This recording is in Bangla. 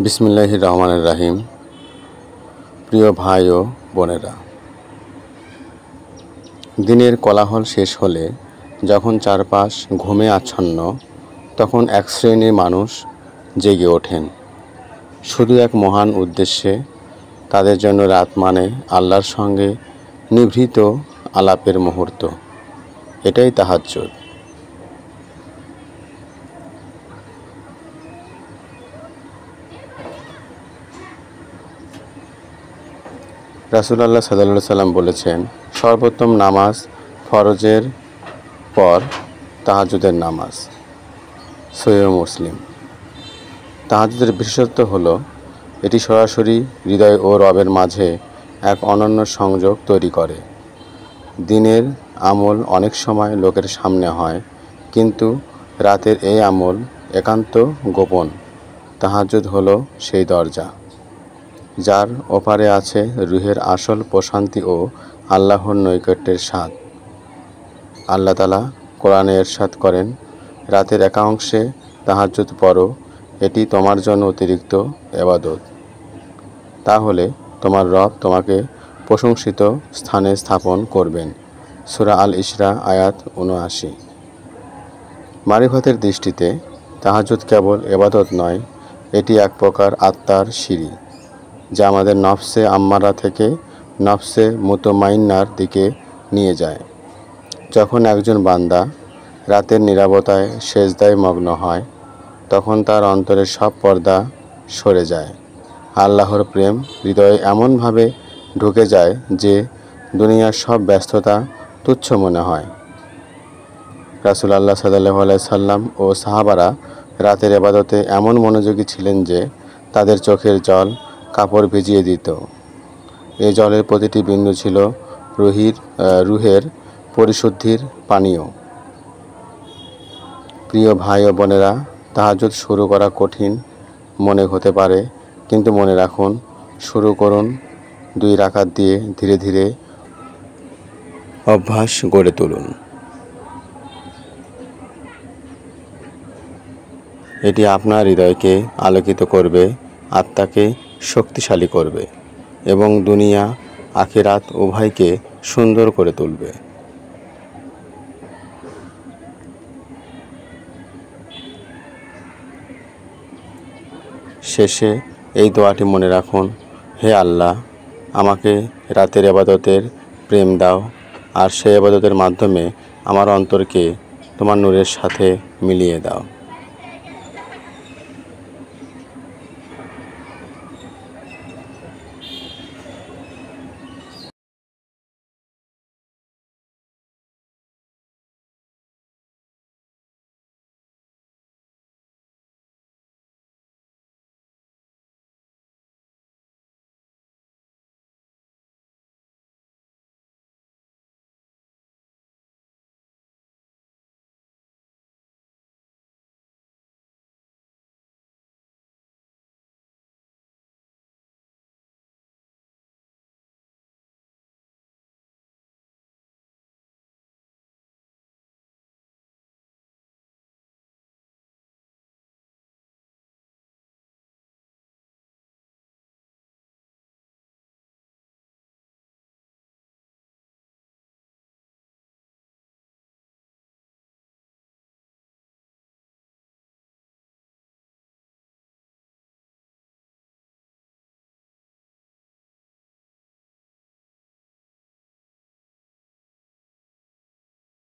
বিসমিল্লাহির রহমানির রহিম। প্রিয় ভাই ও বোনেরা, দিনের কোলাহল শেষ হলে যখন চারপাশ ঘুমে আচ্ছন্ন, তখন এক শ্রেণীর মানুষ জেগে ওঠেন শুধু এক মহান উদ্দেশ্যে। তাদের জন্য রাত মানে আল্লাহর সঙ্গে নিভৃত আলাপের মুহূর্ত। এটাই তাহাজ্জুদ। রাসূলুল্লাহ সাল্লাল্লাহু আলাইহি সাল্লাম বলেছেন, সর্বোত্তম নামাজ ফরজের পর তাহাজ্জুদের নামাজ। সহিহ মুসলিম। তাহাজ্জুদের বিশেষত্ব হলো এটি সরাসরি হৃদয় ও রবের মাঝে এক অনন্য সংযোগ তৈরি করে। দিনের আমল অনেক সময় লোকের সামনে হয়, কিন্তু রাতের এই আমল একান্ত গোপন। তাহাজ্জুদ হলো সেই দরজা, যার ওপারে আছে রুহের আসল প্রশান্তি ও আল্লাহর নৈকট্যের স্বাদ। আল্লাহ তাআলা কোরআনে ইরশাদ করেন, রাতের একাংশে তাহাজ্জুদ পড়ো, এটি তোমার জন্য অতিরিক্ত ইবাদত। তাহলে তোমার রব তোমাকে প্রশংসিত স্থানে স্থাপন করবেন। সূরা আল ইসরা আয়াত ৭৯। মারিফাতের দৃষ্টিতে তাহাজ্জুদ কেবল ইবাদত নয়, এটি এক প্রকার আত্মার সিঁড়ি, যা আমাদের নফসে আম্মারা থেকে নফসে মুতমাইন্নার দিকে নিয়ে যায়। যখন একজন বান্দা রাতের নীরবতায় সেজদায় মগ্ন হয়, তখন তার অন্তরের সব পর্দা সরে যায়। আল্লাহর প্রেম হৃদয়ে এমনভাবে ঢুকে যায় যে দুনিয়ার সব ব্যস্ততা তুচ্ছ মনে হয়। রাসূলুল্লাহ সাল্লাল্লাহু আলাইহি সাল্লাম ও সাহাবারা রাতের ইবাদতে এমন মনোযোগী ছিলেন যে তাদের চোখের জল কাপড় ভিজিয়ে দিত। এই জলের প্রতিটি বিন্দু ছিল রুহের পরিশুদ্ধির পানীয়। প্রিয় ভাই ও বোনেরা, তাহাজ্জুদ শুরু করা কঠিন মনে হতে পারে, কিন্তু মনে রাখুন, শুরু করুন 2 রাকাত দিয়ে, ধীরে ধীরে অভ্যাস গড়ে তুলুন। এটি আপনার হৃদয়কে আলোকিত করবে, আত্মাকে শক্তিশালী করবে এবং দুনিয়া আখিরাত উভয়কে সুন্দর করে তুলবে। শেষে এই দোয়াটি মনে রাখুন, হে আল্লাহ, আমাকে রাতের ইবাদতের প্রেম দাও, আর সেই ইবাদতের মাধ্যমে আমার অন্তরকে তোমার নূরের সাথে মিলিয়ে দাও।